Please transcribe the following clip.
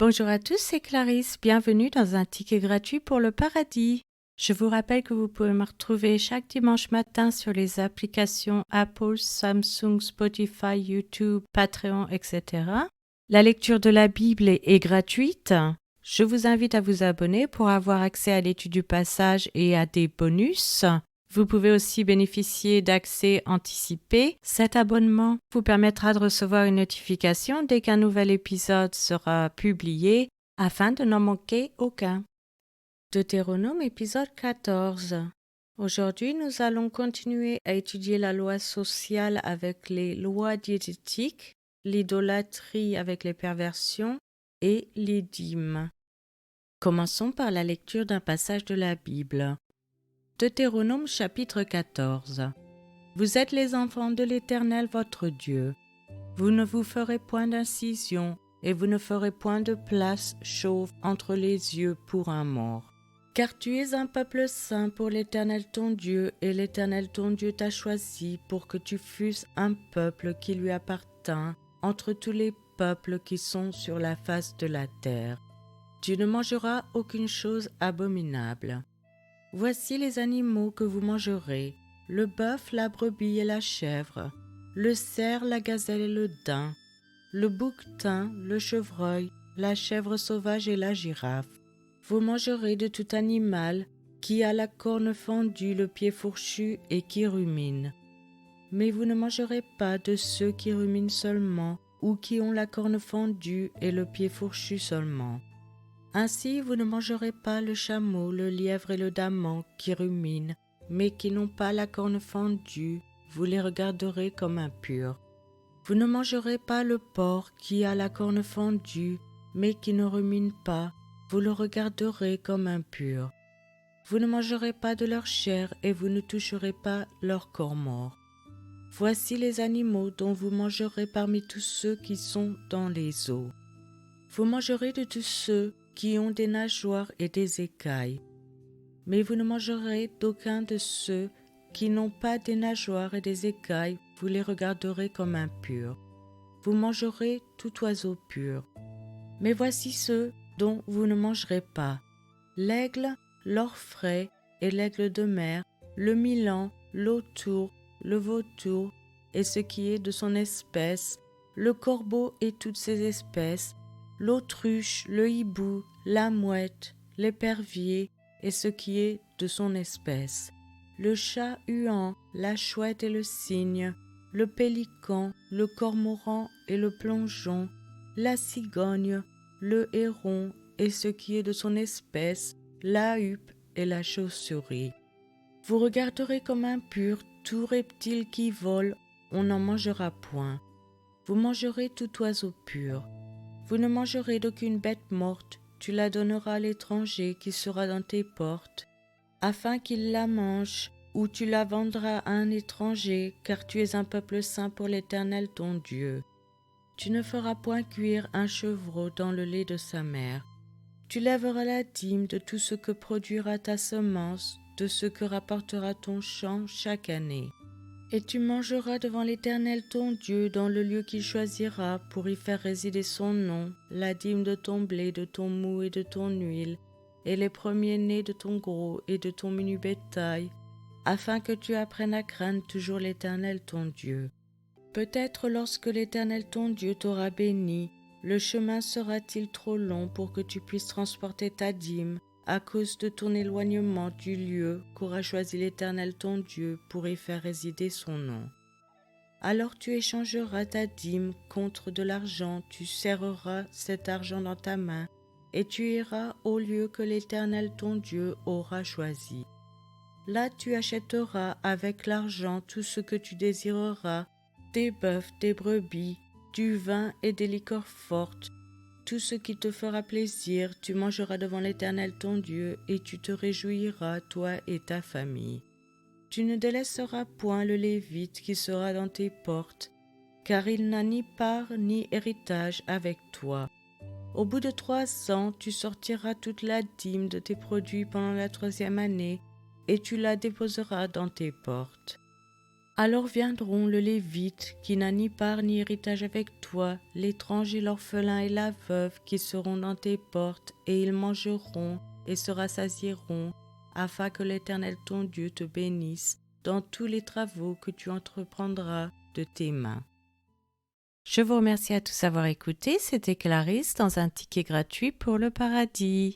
Bonjour à tous, c'est Clarisse. Bienvenue dans un ticket gratuit pour le paradis. Je vous rappelle que vous pouvez me retrouver chaque dimanche matin sur les applications Apple, Samsung, Spotify, YouTube, Patreon, etc. La lecture de la Bible est gratuite. Je vous invite à vous abonner pour avoir accès à l'étude du passage et à des bonus. Vous pouvez aussi bénéficier d'accès anticipé. Cet abonnement vous permettra de recevoir une notification dès qu'un nouvel épisode sera publié afin de n'en manquer aucun. Deutéronome épisode 14. Aujourd'hui, nous allons continuer à étudier la loi sociale avec les lois diététiques, l'idolâtrie avec les perversions et les dîmes. Commençons par la lecture d'un passage de la Bible. Deutéronome chapitre 14. Vous êtes les enfants de l'Éternel votre Dieu. Vous ne vous ferez point d'incision, et vous ne ferez point de place chauve entre les yeux pour un mort. Car tu es un peuple saint pour l'Éternel ton Dieu, et l'Éternel ton Dieu t'a choisi pour que tu fusses un peuple qui lui appartint entre tous les peuples qui sont sur la face de la terre. Tu ne mangeras aucune chose abominable. Voici les animaux que vous mangerez, le bœuf, la brebis et la chèvre, le cerf, la gazelle et le daim, le bouquetin, le chevreuil, la chèvre sauvage et la girafe. Vous mangerez de tout animal qui a la corne fendue, le pied fourchu et qui rumine. Mais vous ne mangerez pas de ceux qui ruminent seulement ou qui ont la corne fendue et le pied fourchu seulement. Ainsi, vous ne mangerez pas le chameau, le lièvre et le daman qui ruminent, mais qui n'ont pas la corne fendue, vous les regarderez comme impurs. Vous ne mangerez pas le porc qui a la corne fendue, mais qui ne rumine pas, vous le regarderez comme impur. Vous ne mangerez pas de leur chair et vous ne toucherez pas leur corps mort. Voici les animaux dont vous mangerez parmi tous ceux qui sont dans les eaux. Vous mangerez de tous ceux qui ont des nageoires et des écailles. Mais vous ne mangerez d'aucun de ceux qui n'ont pas des nageoires et des écailles, vous les regarderez comme impurs. Vous mangerez tout oiseau pur. Mais voici ceux dont vous ne mangerez pas: l'aigle, l'orfraie et l'aigle de mer, le milan, l'autour, le vautour et ce qui est de son espèce, le corbeau et toutes ses espèces, l'autruche, le hibou, la mouette, l'épervier et ce qui est de son espèce, le chat-huant, la chouette et le cygne, le pélican, le cormoran et le plongeon, la cigogne, le héron et ce qui est de son espèce, la huppe et la chauve-souris. Vous regarderez comme impur tout reptile qui vole, on n'en mangera point. Vous mangerez tout oiseau pur. Vous ne mangerez d'aucune bête morte, tu la donneras à l'étranger qui sera dans tes portes, afin qu'il la mange, ou tu la vendras à un étranger, car tu es un peuple saint pour l'Éternel ton Dieu. Tu ne feras point cuire un chevreau dans le lait de sa mère. Tu lèveras la dîme de tout ce que produira ta semence, de ce que rapportera ton champ chaque année. Et tu mangeras devant l'Éternel ton Dieu dans le lieu qu'il choisira pour y faire résider son nom, la dîme de ton blé, de ton mou et de ton huile, et les premiers-nés de ton gros et de ton menu bétail, afin que tu apprennes à craindre toujours l'Éternel ton Dieu. Peut-être lorsque l'Éternel ton Dieu t'aura béni, le chemin sera-t-il trop long pour que tu puisses transporter ta dîme, à cause de ton éloignement du lieu qu'aura choisi l'Éternel ton Dieu pour y faire résider son nom. Alors tu échangeras ta dîme contre de l'argent, tu serreras cet argent dans ta main, et tu iras au lieu que l'Éternel ton Dieu aura choisi. Là tu achèteras avec l'argent tout ce que tu désireras, des bœufs, des brebis, du vin et des liqueurs fortes. Tout ce qui te fera plaisir, tu mangeras devant l'Éternel ton Dieu, et tu te réjouiras, toi et ta famille. Tu ne délaisseras point le Lévite qui sera dans tes portes, car il n'a ni part ni héritage avec toi. Au bout de 3 ans, tu sortiras toute la dîme de tes produits pendant la 3e année, et tu la déposeras dans tes portes. Alors viendront le Lévite, qui n'a ni part ni héritage avec toi, l'étranger, l'orphelin et la veuve, qui seront dans tes portes, et ils mangeront et se rassasieront, afin que l'Éternel ton Dieu te bénisse dans tous les travaux que tu entreprendras de tes mains. Je vous remercie à tous d'avoir écouté. C'était Clarisse dans un ticket gratuit pour le paradis.